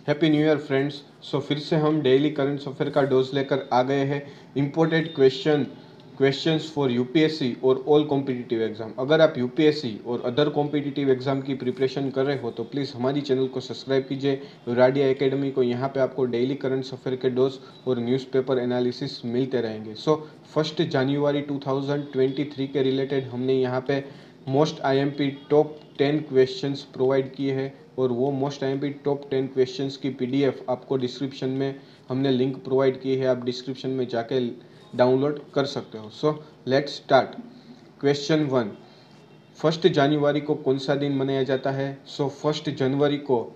Happy new year friends. फिर से हम डेली करंट अफेयर का डोज लेकर आ गए हैं। इम्पोर्टेंट क्वेश्चंस फॉर यूपीएससी और ऑल कॉम्पिटिटिव एग्जाम। अगर आप यूपीएससी और अदर कॉम्पिटिटिव एग्जाम की प्रिपरेशन कर रहे हो तो प्लीज़ हमारी चैनल को सब्सक्राइब कीजिए, राडिया एकेडमी को। यहाँ पे आपको डेली करंट अफेयर के डोज और न्यूज़पेपर एनालिसिस मिलते रहेंगे। 1 जनवरी 2023 के रिलेटेड हमने यहाँ पे most IMP top 10 questions provide किए हैं और वो मोस्ट आईएमपी टॉप 10 क्वेश्चंस की पीडीएफ आपको डिस्क्रिप्शन में हमने लिंक प्रोवाइड की है, आप डिस्क्रिप्शन में जाके डाउनलोड कर सकते हो। Let's start. क्वेश्चन 1, 1 जनवरी को कौन सा दिन मनाया जाता है? 1 जनवरी को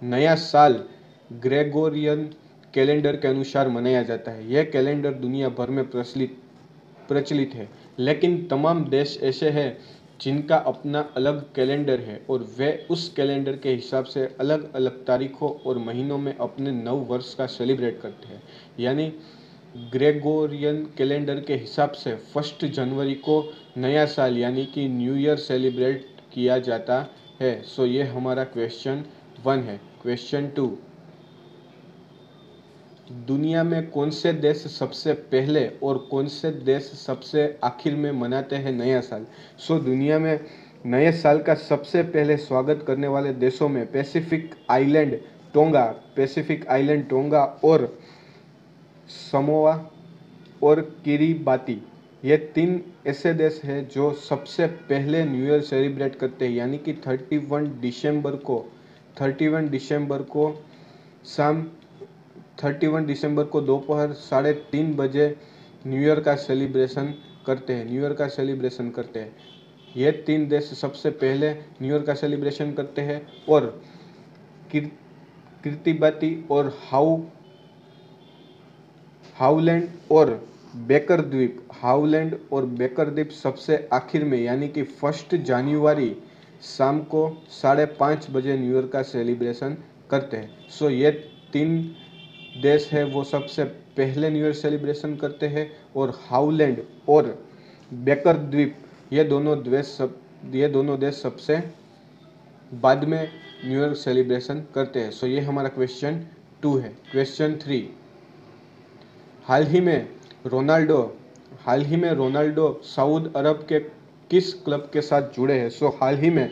नया साल ग्रेगोरियन कैलेंडर के अनुसार मनाया जाता है। यह कैलेंडर दुनिया भर में प्रचलित है, लेकिन तमाम देश ऐसे हैं जिनका अपना अलग कैलेंडर है और वे उस कैलेंडर के हिसाब से अलग अलग तारीखों और महीनों में अपने नव वर्ष का सेलिब्रेट करते हैं। यानी ग्रेगोरियन कैलेंडर के हिसाब से 1 जनवरी को नया साल यानी कि न्यू ईयर सेलिब्रेट किया जाता है। ये हमारा क्वेश्चन 1 है। क्वेश्चन 2, दुनिया में कौन से देश सबसे पहले और कौन से देश सबसे आखिर में मनाते हैं नया साल? दुनिया में नए साल का सबसे पहले स्वागत करने वाले देशों में पैसिफिक आइलैंड टोंगा और समोआ और किरिबाती, ये 3 ऐसे देश हैं जो सबसे पहले न्यू ईयर सेलिब्रेट करते हैं। यानी कि 31 दिसंबर को दोपहर 3:30 बजे न्यू ईयर का सेलिब्रेशन करते हैं। ये 3 देश सबसे पहले न्यू ईयर का सेलिब्रेशन करते हैं और किरिबाती और हाउलैंड और बेकर द्वीप सबसे आखिर में, यानी कि 1 जनवरी शाम को 5:30 बजे न्यू ईयर का सेलिब्रेशन करते हैं। ये 3 देश है वो सबसे पहले न्यू ईयर सेलिब्रेशन करते हैं और हाउलैंड और बेकर द्वीप ये दोनों देश सबसे बाद में न्यू ईयर सेलिब्रेशन करते हैं। ये हमारा क्वेश्चन 2 है। क्वेश्चन 3, हाल ही में रोनाल्डो सऊदी अरब के किस क्लब के साथ जुड़े हैं? हाल ही में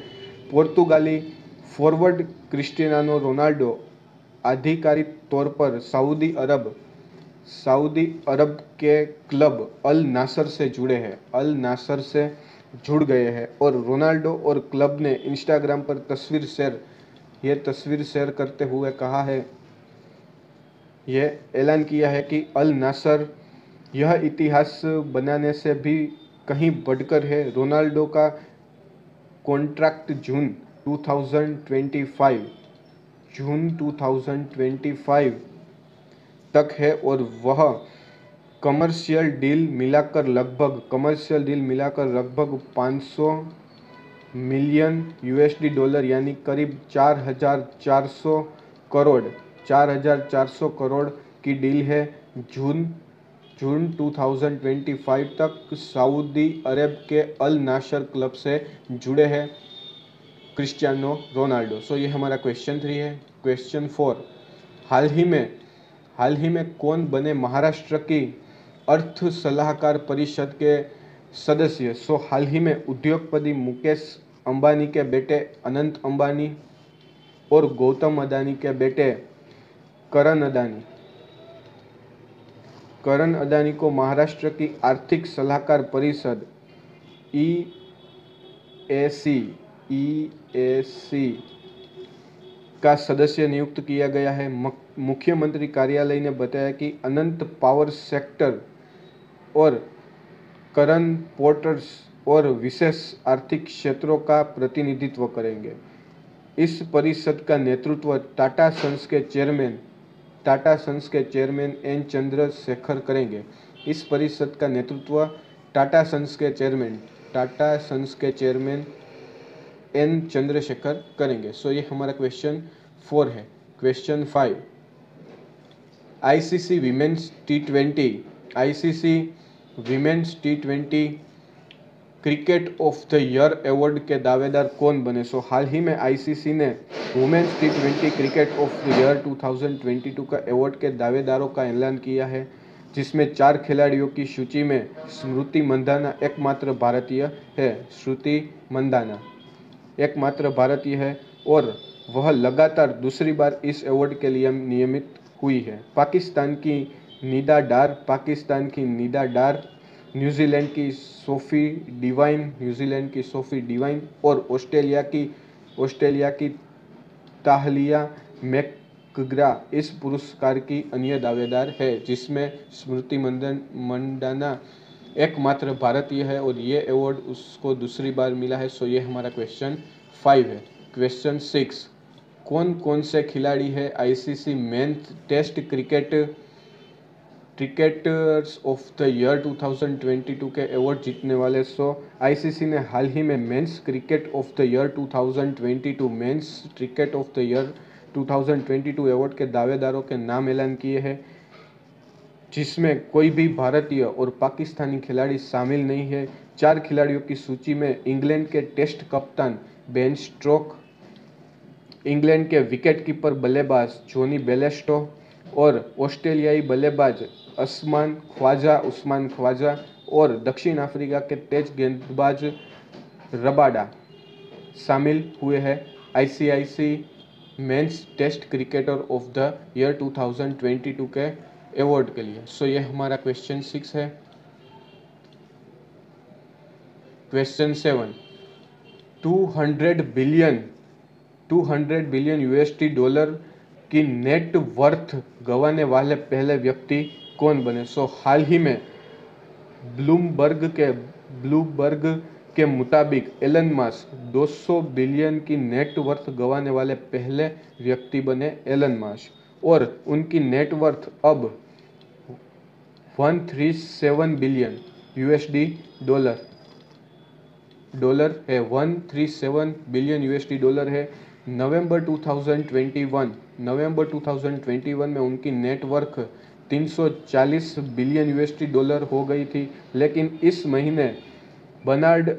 पुर्तगाली फॉरवर्ड क्रिस्टियानो रोनाल्डो आधिकारिक तौर पर सऊदी अरब के क्लब अल नासर से जुड़ गए हैं और रोनाल्डो और क्लब ने इंस्टाग्राम पर तस्वीर शेयर करते हुए ऐलान किया है कि अल नासर यह इतिहास बनाने से भी कहीं बढ़कर है। रोनाल्डो का कॉन्ट्रैक्ट जून 2025 तक है और वह कमर्शियल डील मिलाकर लगभग 500 मिलियन यूएसडी डॉलर यानी करीब 4,400 करोड़ की डील है। जून 2025 तक सऊदी अरब के अल नासर क्लब से जुड़े हैं क्रिस्टियानो रोनाल्डो। ये हमारा क्वेश्चन 3 है। क्वेश्चन 4, हाल ही में कौन बने महाराष्ट्र की अर्थ सलाहकार परिषद के सदस्य? हाल ही में उद्योगपति मुकेश अंबानी के बेटे अनंत अंबानी और गौतम अदानी के बेटे करण अदानी को महाराष्ट्र की आर्थिक सलाहकार परिषद EAC का सदस्य नियुक्त किया गया है। मुख्यमंत्री कार्यालय ने बताया कि अनंत पावर सेक्टर और करण पोर्ट्स और विशेष आर्थिक क्षेत्रों का प्रतिनिधित्व करेंगे। इस परिषद का नेतृत्व टाटा सन्स के चेयरमैन एन चंद्रशेखर करेंगे। इस परिषद का नेतृत्व टाटा सन्स के चेयरमैन एन चंद्रशेखर करेंगे। ये हमारा क्वेश्चन 4 है। Question 5, ICC women's T20 cricket of the year award के दावेदार कौन बने? सो हाल ही में आईसीसी ने women's T20 cricket of the year 2022 का अवार्ड के दावेदारों का ऐलान किया है, जिसमें 4 खिलाड़ियों की सूची में स्मृति मंदाना एकमात्र भारतीय है। स्मृति मंदाना एकमात्र भारतीय है और वह लगातार दूसरी बार इस अवार्ड के लिए नियमित हुई है। पाकिस्तान की निदा डार, न्यूजीलैंड की सोफी डिवाइन और ऑस्ट्रेलिया की ताहलिया मैकग्रा इस पुरस्कार की अन्य दावेदार है, जिसमें स्मृति मंदाना एकमात्र भारतीय है और ये अवार्ड उसको दूसरी बार मिला है। सो ये हमारा क्वेश्चन 5 है। क्वेश्चन 6, कौन कौन से खिलाड़ी है ICC men's test cricketers of the year 2022 के अवार्ड जीतने वाले? सो आईसीसी ने हाल ही में men's cricket of the year 2022 award के दावेदारों के नाम ऐलान किए हैं, जिसमें कोई भी भारतीय और पाकिस्तानी खिलाड़ी शामिल नहीं है। 4 खिलाड़ियों की सूची में इंग्लैंड के टेस्ट कप्तान बेन स्टोक्स, इंग्लैंड के विकेटकीपर बल्लेबाज जॉनी बेयरस्टो और ऑस्ट्रेलियाई बल्लेबाज उस्मान ख्वाजा और दक्षिण अफ्रीका के तेज गेंदबाज रबाडा शामिल हुए हैं ICC men's test cricketer of the year 2022 के अवार्ड के लिए। सो ये हमारा क्वेश्चन 6 है। क्वेश्चन 7, 200 बिलियन यूएसडी डॉलर की नेट वर्थ गंवाने वाले पहले व्यक्ति कौन बने? सो हाल ही में ब्लूमबर्ग के मुताबिक एलन मस्क 200 बिलियन की नेट वर्थ गंवाने वाले पहले व्यक्ति बने एलन मस्क, और उनकी नेट वर्थ अब 137 बिलियन यूएसडी डॉलर है। 137 बिलियन यूएसडी डॉलर है। नवंबर 2021 में उनकी नेटवर्थ 340 बिलियन यूएसडी डॉलर हो गई थी, लेकिन इस महीने बर्नार्ड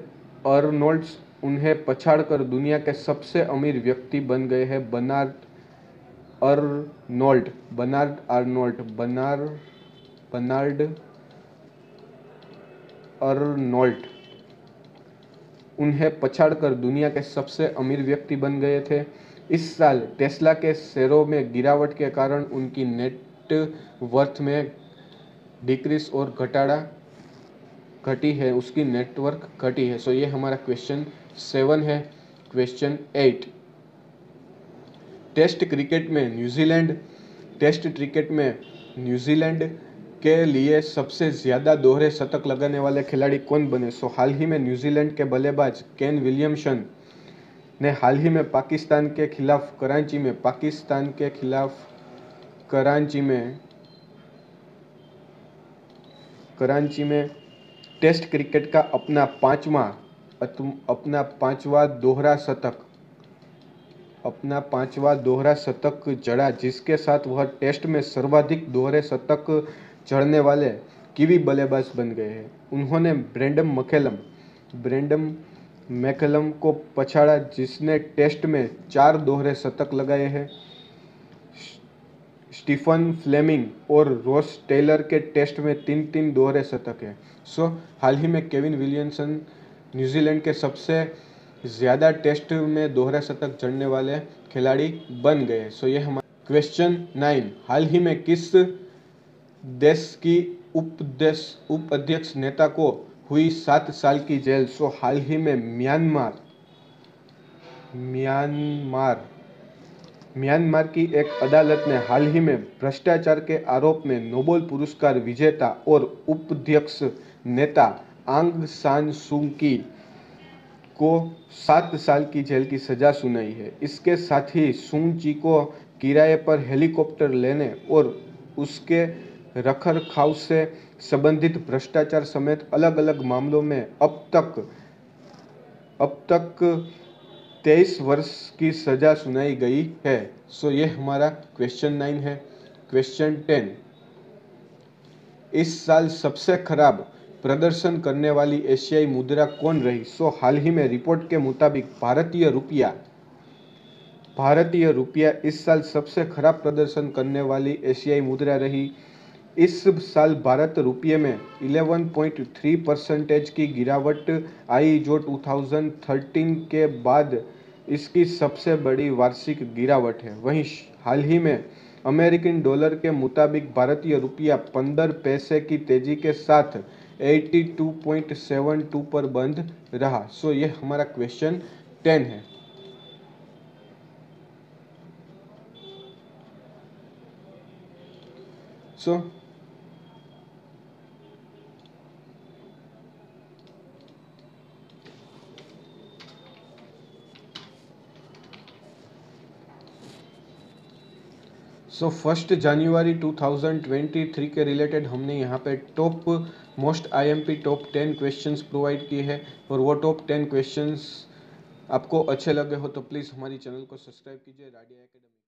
अर्नोल्ड्स उन्हें पछाड़कर दुनिया के सबसे अमीर व्यक्ति बन गए हैं। बर्नार्ड अर्नोल्ड उन्हें पछाड़कर दुनिया के सबसे अमीर व्यक्ति बन गए थे। इस साल टेस्ला के शेयरों में गिरावट के कारण उनकी नेट वर्थ में डिक्रीज और घटी है, उसकी नेटवर्क घटी है। सो ये हमारा क्वेश्चन 7 है। क्वेश्चन 8, टेस्ट क्रिकेट में न्यूजीलैंड के लिए सबसे ज़्यादा दोहरे शतक लगाने वाले खिलाड़ी कौन बने? सो हाल ही में न्यूजीलैंड के बल्लेबाज केन विलियमसन ने हाल ही में पाकिस्तान के खिलाफ कराची में टेस्ट क्रिकेट का अपना पांचवा दोहरा शतक जड़ा, जिसके साथ वह टेस्ट में सर्वाधिक दोहरे शतक जड़ने वाले कीवी बल्लेबाज बन गए हैं। उन्होंने ब्रेंडन मैकलम को पछाड़ा, जिसने टेस्ट में 4 दोहरे शतक लगाए हैं। स्टीफन फ्लेमिंग और रॉस टेलर के टेस्ट में 3 दोहरे शतक हैं। सो हाल ही में केविन विलियमसन न्यूजीलैंड के सबसे ज़्यादा टेस्ट में दोहरा शतक जड़ने वाले खिलाड़ी बन गए। सो ये हमारा क्वेश्चन 9, हाल ही में किस देश की उप अध्यक्ष नेता को हुई 7 साल की जेल? सो हाल ही में म्यांमार की एक अदालत ने हाल ही में भ्रष्टाचार के आरोप में नोबेल पुरस्कार विजेता और उपाध्यक्ष नेता आंग सान सू की को 7 साल की जेल की सजा सुनाई है। इसके साथ ही सूं ची को किराए पर हेलीकॉप्टर लेने और उसके रखरखाव से संबंधित भ्रष्टाचार समेत अलग अलग मामलों में अब तक 23 वर्ष की सजा सुनाई गई है। सो ये हमारा क्वेश्चन 9 है। क्वेश्चन 10, इस साल सबसे खराब प्रदर्शन करने वाली एशियाई मुद्रा कौन रही? सो हाल ही में रिपोर्ट के मुताबिक भारतीय रुपया इस साल सबसे खराब प्रदर्शन करने वाली एशियाई मुद्रा रही। इस साल भारत रुपये में 11.3% की गिरावट आई, जो 2013 के बाद इसकी सबसे बड़ी वार्षिक गिरावट है। वहीं हाल ही में अमेरिकन डॉलर के मुताबिक भारतीय रुपया 15 पैसे की तेजी के साथ 82.72 पर बंद रहा। सो ये हमारा क्वेश्चन 10 है। सो सो 1 जनवरी 2023 के रिलेटेड हमने यहाँ पे top most IMP top 10 questions provide किए हैं, और वो टॉप 10 क्वेश्चंस आपको अच्छे लगे हो तो प्लीज़ हमारी चैनल को सब्सक्राइब कीजिए, राडिया एकेडमी।